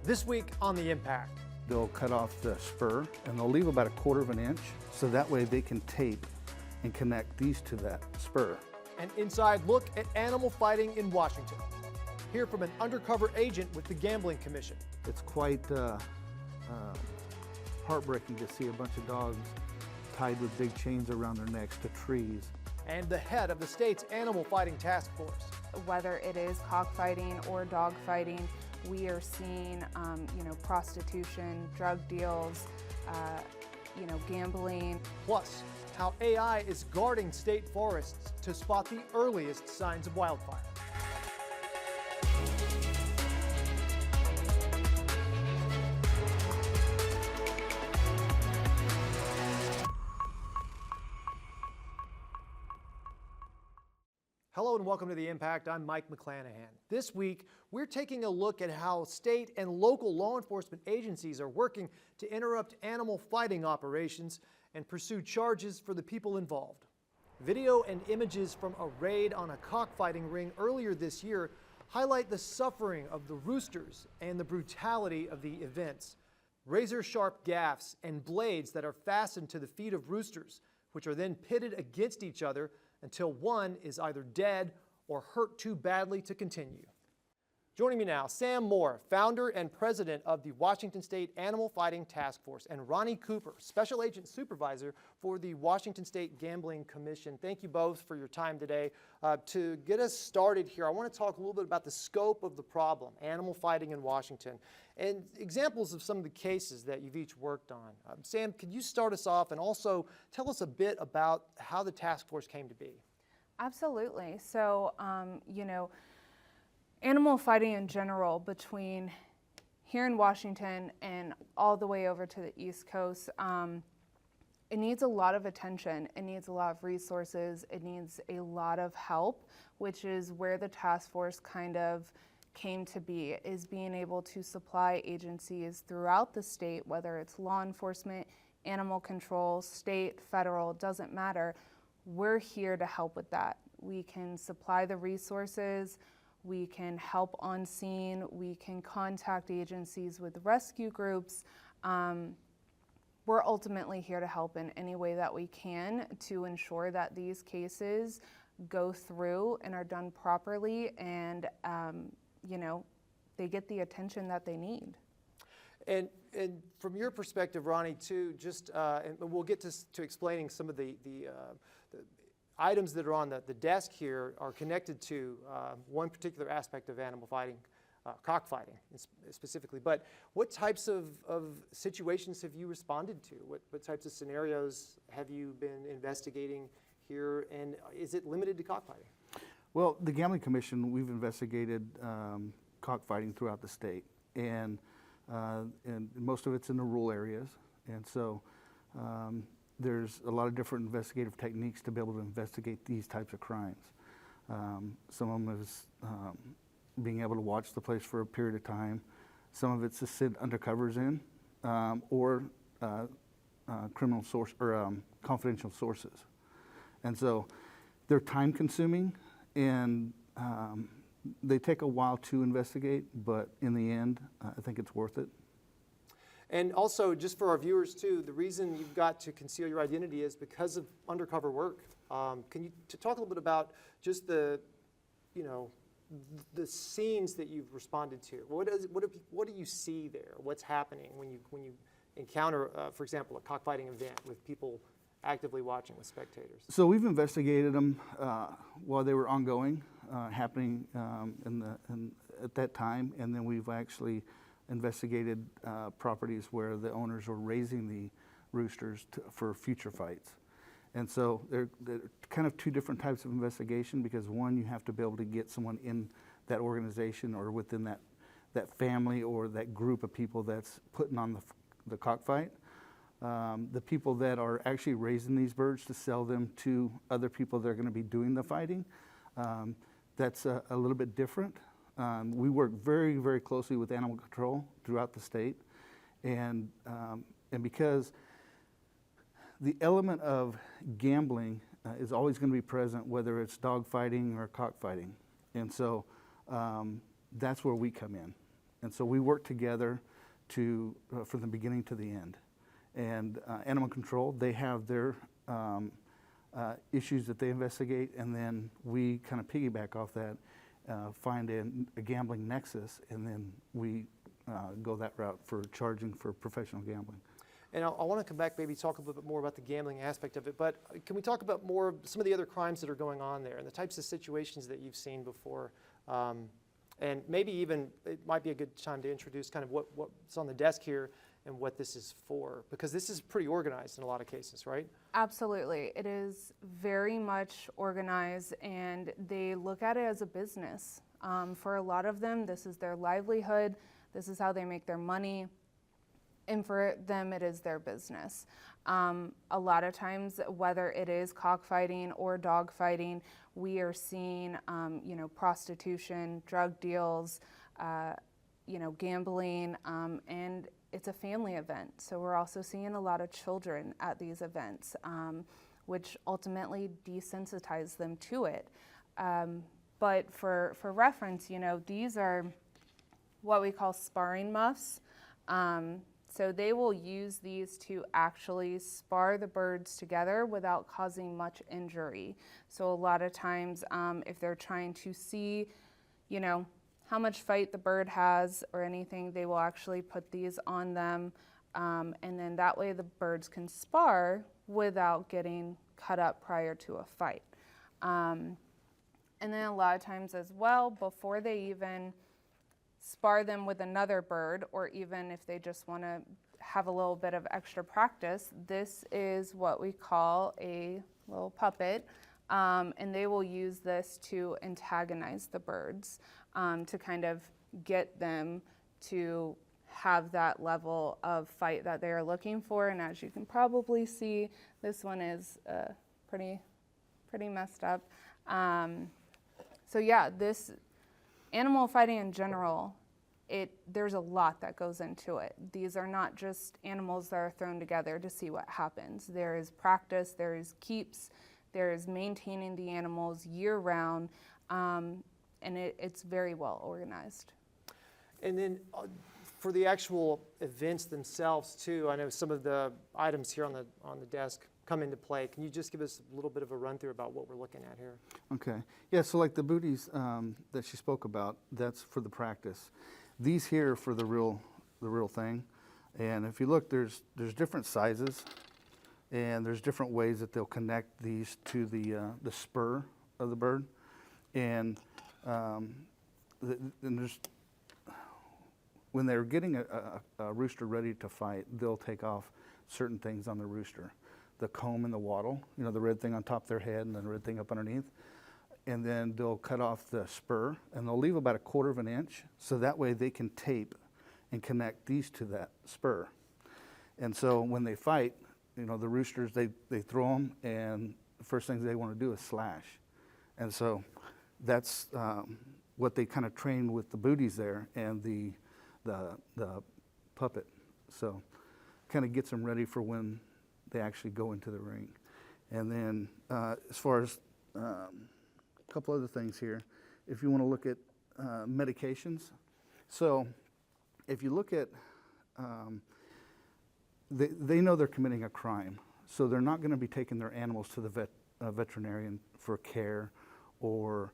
This week on The Impact. They'll cut off the spur and they'll leave about 1/4 inch so that way they can tape and connect these to that spur. An inside look at animal fighting in Washington. Hear from an undercover agent with the Gambling Commission. It's quite heartbreaking to see a bunch of dogs tied with big chains around their necks to trees. And the head of the state's animal fighting task force. Whether it is cockfighting or dog fighting, we are seeing, prostitution, drug deals, gambling. Plus, how AI is guarding state forests to spot the earliest signs of wildfire. Hello and welcome to The Impact. I'm Mike McClanahan. This week, we're taking a look at how state and local law enforcement agencies are working to interrupt animal fighting operations and pursue charges for the people involved. Video and images from a raid on a cockfighting ring earlier this year highlight the suffering of the roosters and the brutality of the events. Razor-sharp gaffs and blades that are fastened to the feet of roosters, which are then pitted against each other until one is either dead or hurt too badly to continue. Joining me now, Sam Moore, founder and president of the Washington State Animal Fighting Task Force, and Ronnie Cooper, special agent supervisor for the Washington State Gambling Commission. Thank you both for your time today. To get us started here, I want to talk a little bit about the scope of the problem, animal fighting in Washington, and examples of some of the cases that you've each worked on. Sam, could you start us off and also tell us a bit about how the task force came to be? Absolutely. So, animal fighting in general between here in Washington and all the way over to the East Coast, it needs a lot of attention, it needs a lot of resources, it needs a lot of help, which is where the task force kind of came to be, is being able to supply agencies throughout the state, whether it's law enforcement, animal control, state, federal, doesn't matter. We're here to help with that. We can supply the resources, we can help on scene, we can contact agencies with rescue groups. We're ultimately here to help in any way that we can to ensure that these cases go through and are done properly and they get the attention that they need. And from your perspective, Ronnie, too, just and we'll get to explaining some of the items that are on the desk here are connected to one particular aspect of animal fighting, cockfighting specifically. But what types of situations have you responded to? What types of scenarios have you been investigating here? And is it limited to cockfighting? Well, the Gambling Commission, we've investigated cockfighting throughout the state, and most of it's in the rural areas, and so there's a lot of different investigative techniques to be able to investigate these types of crimes. Some of them is being able to watch the place for a period of time. Some of it's to sit undercovers in, or criminal source or confidential sources, and so they're time consuming. And they take a while to investigate, but in the end, I think it's worth it. And also, just for our viewers too, the reason you've got to conceal your identity is because of undercover work. Can you talk a little bit about just the scenes that you've responded to? What do you see there? What's happening when you encounter, for example, a cockfighting event with people actively watching with spectators? So we've investigated them while they were ongoing, happening at that time, and then we've actually investigated properties where the owners were raising the roosters for future fights. And so they're kind of two different types of investigation, because one, you have to be able to get someone in that organization or within that family or that group of people that's putting on the cockfight. The people that are actually raising these birds to sell them to other people that are going to be doing the fighting, that's a little bit different. We work very, very closely with animal control throughout the state, and because the element of gambling is always going to be present, whether it's dog fighting or cockfighting, and so that's where we come in. And so we work together to, from the beginning to the end. And animal control, they have their issues that they investigate, and then we kind of piggyback off that, find a gambling nexus, and then we go that route for charging for professional gambling. And I want to come back, maybe talk a little bit more about the gambling aspect of it, but can we talk about more some of the other crimes that are going on there and the types of situations that you've seen before? And maybe even it might be a good time to introduce kind of what's on the desk here and what this is for, because this is pretty organized in a lot of cases, right? Absolutely. It is very much organized, and they look at it as a business. For a lot of them, this is their livelihood. This is how they make their money. And for them, it is their business. A lot of times, whether it is cockfighting or dog fighting, we are seeing, prostitution, drug deals, gambling, and it's a family event. So we're also seeing a lot of children at these events, which ultimately desensitize them to it. But for reference, these are what we call sparring muffs. So they will use these to actually spar the birds together without causing much injury. So a lot of times, if they're trying to see, how much fight the bird has or anything, they will actually put these on them. And then that way the birds can spar without getting cut up prior to a fight. And then a lot of times as well, before they even spar them with another bird, or even if they just want to have a little bit of extra practice, this is what we call a little puppet, and they will use this to antagonize the birds, to kind of get them to have that level of fight that they are looking for. And as you can probably see, this one is pretty messed up. So yeah, this animal fighting in general, there's a lot that goes into it. These are not just animals that are thrown together to see what happens. There is practice, there is keeps, there is maintaining the animals year-round, and it's very well organized. And then for the actual events themselves too, I know some of the items here on the desk come into play. Can you just give us a little bit of a run through about what we're looking at here? Okay. Yeah, so like the booties that she spoke about, that's for the practice. These here are for the real thing. And if you look, there's different sizes, and there's different ways that they'll connect these to the spur of the bird. And there's, when they're getting a rooster ready to fight, they'll take off certain things on the rooster. The comb and the wattle, the red thing on top of their head and then the red thing up underneath. And then they'll cut off the spur, and they'll leave about 1/4 of an inch, so that way they can tape and connect these to that spur. And so when they fight, the roosters, they throw them, and the first thing they want to do is slash. And so that's what they kind of train with the booties there and the puppet. So kind of gets them ready for when they actually go into the ring. And then as far as a couple other things here, if you want to look at medications. So if you look at, they know they're committing a crime, so they're not going to be taking their animals to the veterinarian for care, or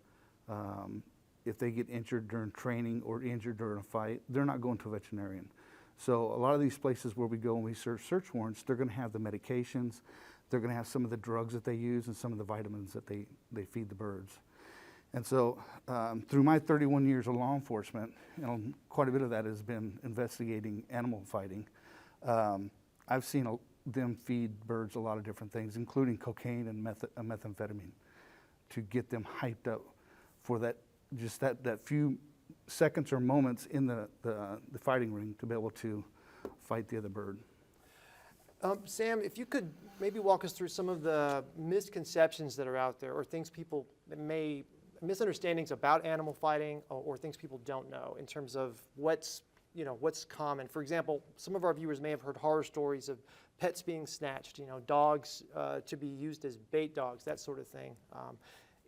if they get injured during training or injured during a fight, they're not going to a veterinarian. So a lot of these places where we go and we serve search warrants, they're going to have the medications, they're going to have some of the drugs that they use and some of the vitamins that they feed the birds. And so through my 31 years of law enforcement, quite a bit of that has been investigating animal fighting. I've seen them feed birds a lot of different things, including cocaine and methamphetamine, to get them hyped up for that few seconds or moments in the fighting ring to be able to fight the other bird. Sam, if you could maybe walk us through some of the misconceptions that are out there, or things people misunderstandings about animal fighting, or things people don't know in terms of what's common. For example, some of our viewers may have heard horror stories of pets being snatched, dogs to be used as bait dogs, that sort of thing.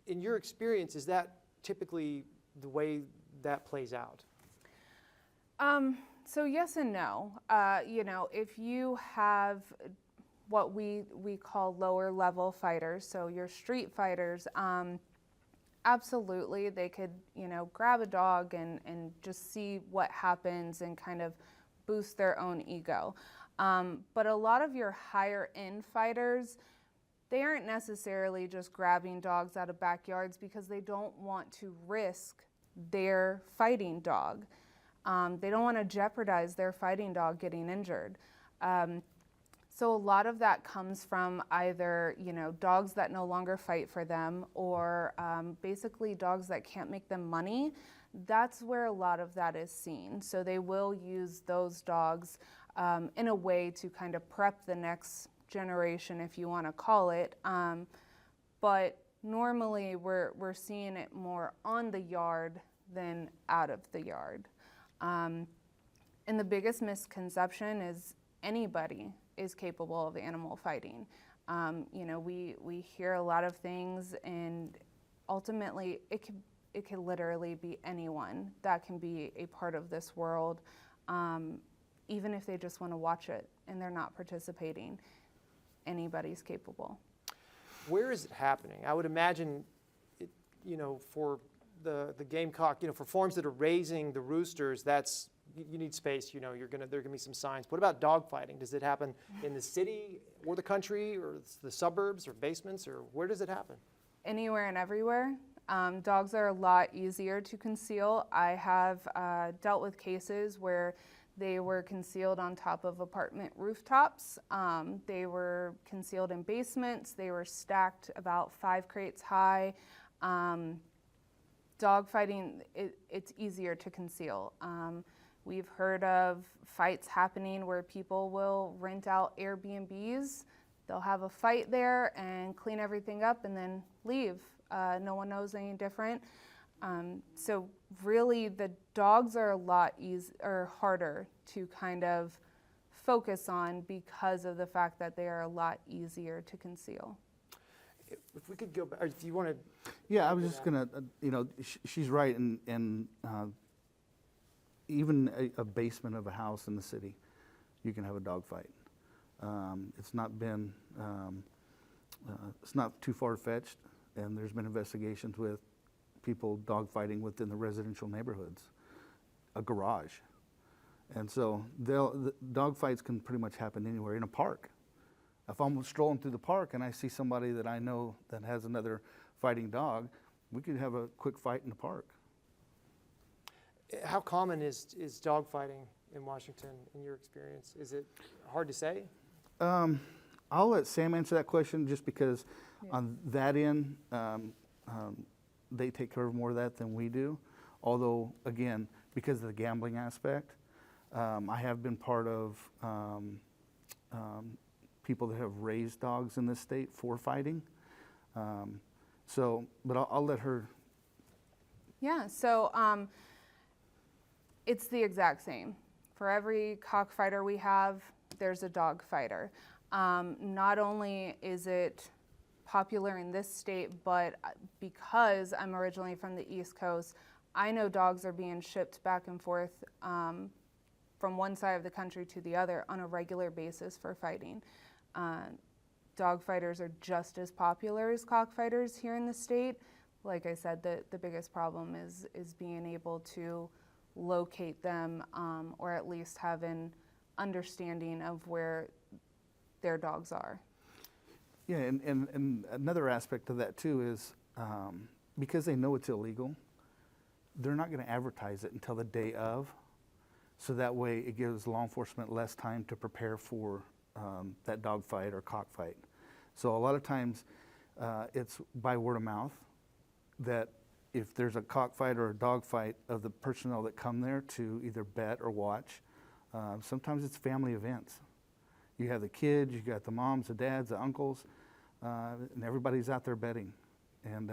In your experience, is that typically the way that plays out? So yes and no. You know, if you have what we call lower level fighters, so your street fighters, absolutely, they could, you know, grab a dog and just see what happens and kind of boost their own ego. But a lot of your higher end fighters, they aren't necessarily just grabbing dogs out of backyards because they don't want to risk their fighting dog. They don't want to jeopardize their fighting dog getting injured. So a lot of that comes from either, you know, dogs that no longer fight for them, or basically dogs that can't make them money. That's where a lot of that is seen. So they will use those dogs in a way to kind of prep the next generation, if you want to call it. But normally we're seeing it more on the yard than out of the yard. And the biggest misconception is anybody is capable of animal fighting. You know, we hear a lot of things, and ultimately it could literally be anyone that can be a part of this world, even if they just want to watch it and they're not participating. Anybody's capable. Where is it happening? I would imagine, you know, for the gamecock, you know, for farms that are raising the roosters, that's, you need space, you know, there are gonna be some signs. What about dog fighting? Does it happen in the city or the country or the suburbs or basements, or where does it happen? Anywhere and everywhere. Dogs are a lot easier to conceal. I have dealt with cases where they were concealed on top of apartment rooftops. They were concealed in basements. They were stacked about 5 crates high. Dog fighting, it's easier to conceal. We've heard of fights happening where people will rent out Airbnbs. They'll have a fight there and clean everything up and then leave. No one knows any different. So really the dogs are a lot harder to kind of focus on because of the fact that they are a lot easier to conceal. If we could go back, or if you want to. Yeah, I was just gonna, you know, she's right, and even a basement of a house in the city, you can have a dog fight. It's not been, it's not too far-fetched, and there's been investigations with people dog fighting within the residential neighborhoods, a garage. And so the dog fights can pretty much happen anywhere, in a park. If I'm strolling through the park and I see somebody that I know that has another fighting dog, we could have a quick fight in the park. How common is dog fighting in Washington in your experience? Is it hard to say? I'll let Sam answer that question, just because on that end, they take care of more of that than we do. Although, again, because of the gambling aspect, I have been part of people that have raised dogs in this state for fighting. But I'll let her. Yeah, so it's the exact same. For every cockfighter we have, there's a dog fighter. Not only is it popular in this state, but because I'm originally from the East Coast, I know dogs are being shipped back and forth from one side of the country to the other on a regular basis for fighting. Dog fighters are just as popular as cockfighters here in the state. Like I said, the biggest problem is being able to locate them, or at least have an understanding of where their dogs are. Yeah, and another aspect of that too is because they know it's illegal, they're not going to advertise it until the day of, so that way it gives law enforcement less time to prepare for that dog fight or cockfight. So a lot of times it's by word of mouth that if there's a cockfight or a dog fight, of the personnel that come there to either bet or watch, sometimes it's family events. You have the kids, you got the moms, the dads, the uncles, and everybody's out there betting. And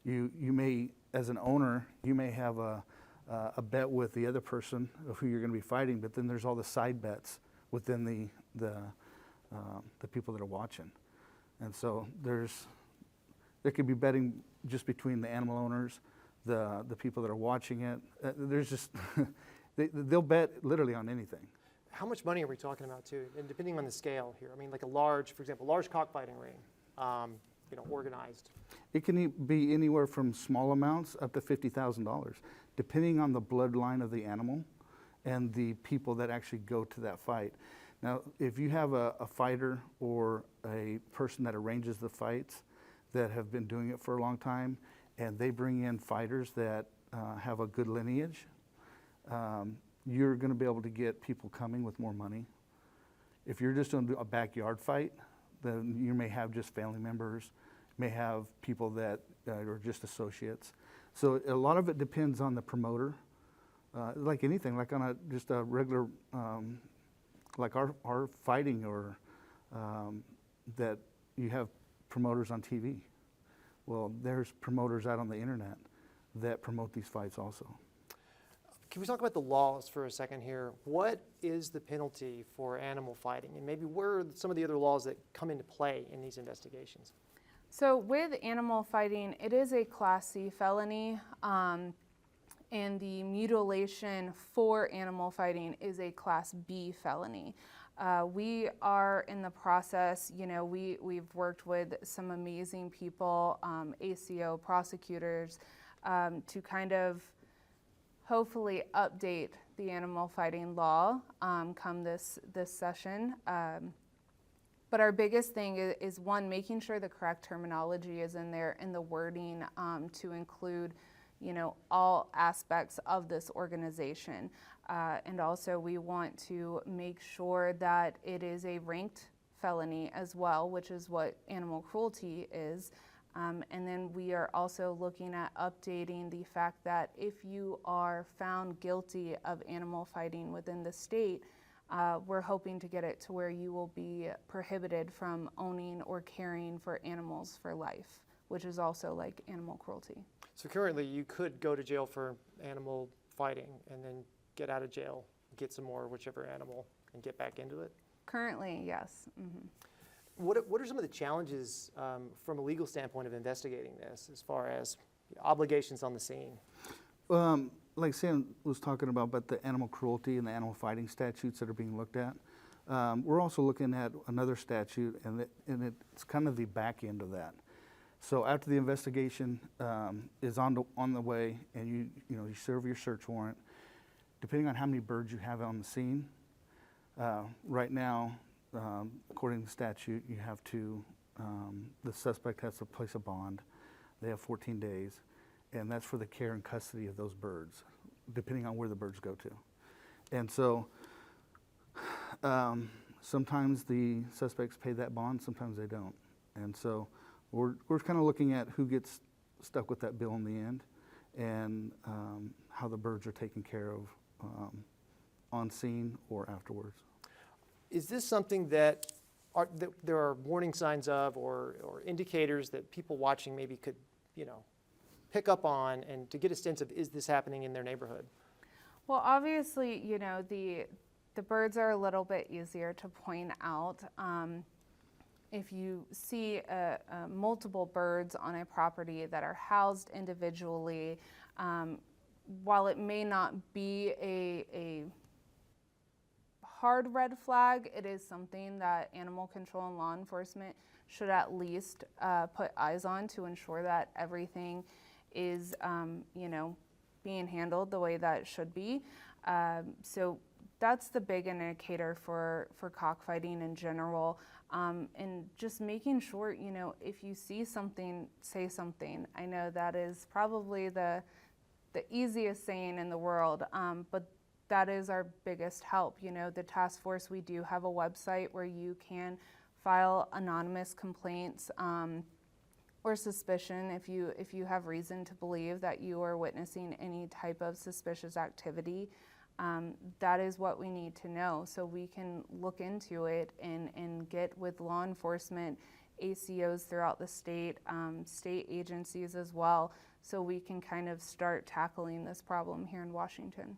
you may, as an owner, you may have a bet with the other person of who you're going to be fighting, but then there's all the side bets within the people that are watching. And so there could be betting just between the animal owners, the people that are watching it. There's just They'll bet literally on anything. How much money are we talking about too? And depending on the scale here, I mean, like a large, for example, large cockfighting ring, organized. It can be anywhere from small amounts up to $50,000, depending on the bloodline of the animal and the people that actually go to that fight. Now, if you have a fighter or a person that arranges the fights that have been doing it for a long time, and they bring in fighters that have a good lineage, you're going to be able to get people coming with more money. If you're just doing a backyard fight, then you may have just family members, may have people that are just associates. So a lot of it depends on the promoter. Like anything, like on just a regular, like our fighting, or that you have promoters on TV. Well, there's promoters out on the internet that promote these fights also. Can we talk about the laws for a second here? What is the penalty for animal fighting? And maybe where are some of the other laws that come into play in these investigations? So with animal fighting, it is a Class C felony, and the mutilation for animal fighting is a Class B felony. We are in the process, we've worked with some amazing people, ACO prosecutors, to kind of hopefully update the animal fighting law come this session. But our biggest thing is one, making sure the correct terminology is in there and the wording to include, all aspects of this organization. And also we want to make sure that it is a ranked felony as well, which is what animal cruelty is. And then we are also looking at updating the fact that if you are found guilty of animal fighting within the state, we're hoping to get it to where you will be prohibited from owning or caring for animals for life, which is also like animal cruelty. So currently you could go to jail for animal fighting and then get out of jail, get some more whichever animal, and get back into it? Currently, yes. Mm-hmm. What are some of the challenges from a legal standpoint of investigating this as far as obligations on the scene? Like Sam was talking about the animal cruelty and the animal fighting statutes that are being looked at. We're also looking at another statute, and it's kind of the back end of that. So after the investigation is on the way, and you serve your search warrant, depending on how many birds you have on the scene, right now, according to the statute, you have to, the suspect has to place a bond. They have 14 days, and that's for the care and custody of those birds, depending on where the birds go to. And so sometimes the suspects pay that bond, sometimes they don't. And so we're kind of looking at who gets stuck with that bill in the end, and how the birds are taken care of on scene or afterwards. Is this something that there are warning signs of, or indicators that people watching maybe could, pick up on, and to get a sense of, is this happening in their neighborhood? Well, obviously, the birds are a little bit easier to point out. If you see multiple birds on a property that are housed individually, while it may not be a hard red flag, it is something that animal control and law enforcement should at least put eyes on to ensure that everything is, being handled the way that it should be. So that's the big indicator for cockfighting in general. And just making sure, if you see something, say something. I know that is probably the easiest saying in the world, but that is our biggest help. The task force, we do have a website where you can file anonymous complaints or suspicion if you have reason to believe that you are witnessing any type of suspicious activity. That is what we need to know so we can look into it and get with law enforcement, ACOs throughout the state, state agencies as well, so we can kind of start tackling this problem here in Washington.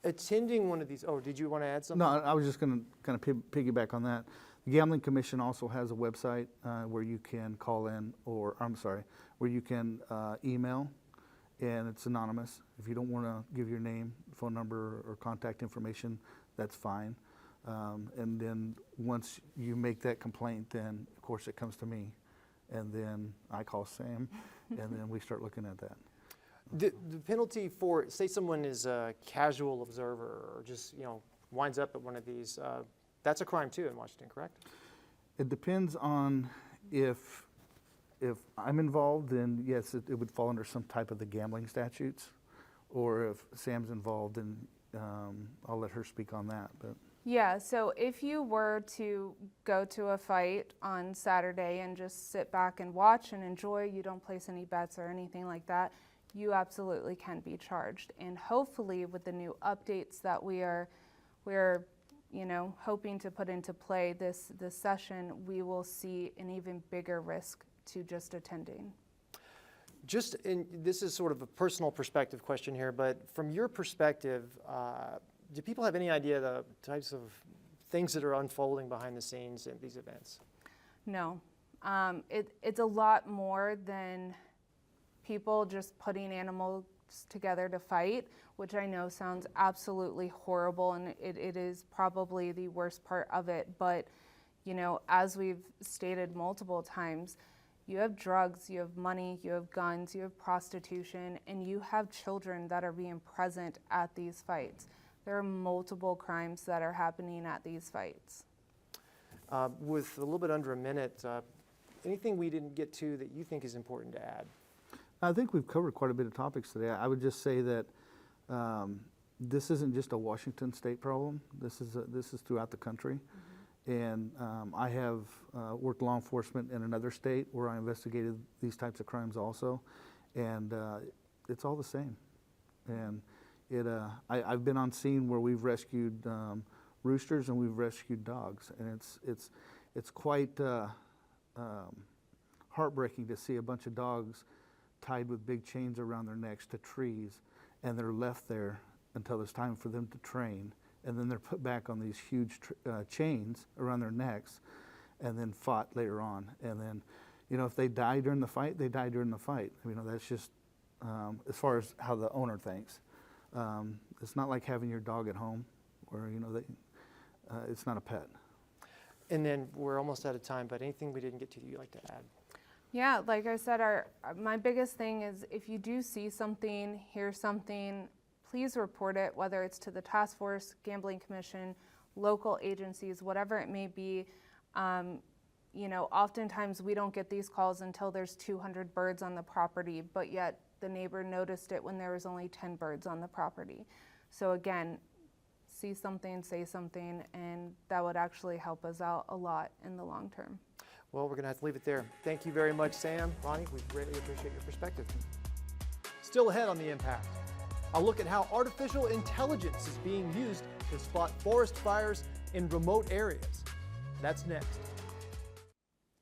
Attending one of these, did you want to add something? No, I was just going to kind of piggyback on that. The Gambling Commission also has a website where you can call in, where you can email and it's anonymous. If you don't want to give your name, phone number, or contact information, that's fine. And then once you make that complaint, then of course it comes to me, and then I call Sam, and then we start looking at that. The penalty for, say someone is a casual observer or just, winds up at one of these, that's a crime too in Washington, correct? It depends on if I'm involved, then yes, it would fall under some type of the gambling statutes, or if Sam's involved, then I'll let her speak on that. But Yeah, so if you were to go to a fight on Saturday and just sit back and watch and enjoy, you don't place any bets or anything like that, you absolutely can be charged. And hopefully with the new updates that we're hoping to put into play this session, we will see an even bigger risk to just attending. This is sort of a personal perspective question here, but from your perspective, do people have any idea the types of things that are unfolding behind the scenes in these events? No. It's a lot more than people just putting animals together to fight, which I know sounds absolutely horrible, and it is probably the worst part of it. But, as we've stated multiple times, you have drugs, you have money, you have guns, you have prostitution, and you have children that are being present at these fights. There are multiple crimes that are happening at these fights. With a little bit under a minute, anything we didn't get to that you think is important to add? I think we've covered quite a bit of topics today. I would just say that this isn't just a Washington state problem. This is throughout the country. Mm-hmm. And I have worked law enforcement in another state where I investigated these types of crimes also, and it's all the same. And I've been on scene where we've rescued roosters and we've rescued dogs, and it's quite heartbreaking to see a bunch of dogs tied with big chains around their necks to trees, and they're left there until it's time for them to train, and then they're put back on these huge chains around their necks, and then fought later on. And then, if they die during the fight, they die during the fight. That's just as far as how the owner thinks. It's not like having your dog at home, where it's not a pet. And then we're almost out of time, but anything we didn't get to that you'd like to add? Yeah, like I said, my biggest thing is if you do see something, hear something, please report it, whether it's to the task force, gambling commission, local agencies, whatever it may be. Oftentimes we don't get these calls until there's 200 birds on the property, but yet the neighbor noticed it when there was only 10 birds on the property. So again, see something, say something, and that would actually help us out a lot in the long term. Well, we're going to have to leave it there. Thank you very much, Sam. Ronnie, we greatly appreciate your perspective. Still ahead on The Impact, I'll look at how artificial intelligence is being used to spot forest fires in remote areas. That's next.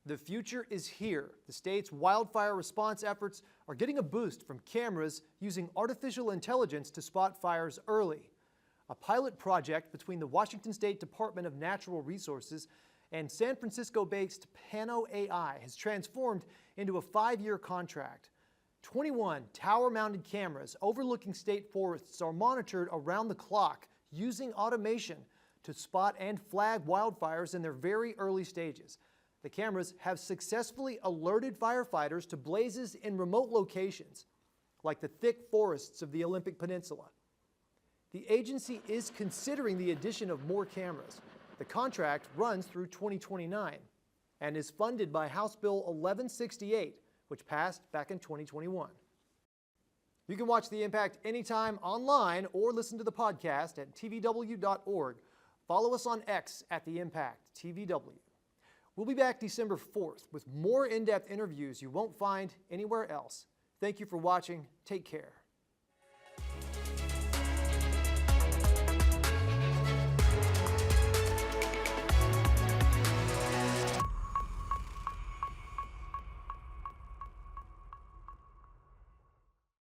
The future is here. The state's wildfire response efforts are getting a boost from cameras using artificial intelligence to spot fires early. A pilot project between the Washington State Department of Natural Resources and San Francisco-based Pano AI has transformed into a 5-year contract. 21 tower-mounted cameras overlooking state forests are monitored around the clock using automation to spot and flag wildfires in their very early stages. The cameras have successfully alerted firefighters to blazes in remote locations, like the thick forests of the Olympic Peninsula. The agency is considering the addition of more cameras. The contract runs through 2029 and is funded by House Bill 1168, which passed back in 2021. You can watch The Impact anytime online or listen to the podcast at tvw.org. Follow us on X at The Impact TVW. We'll be back December 4th with more in-depth interviews you won't find anywhere else. Thank you for watching. Take care.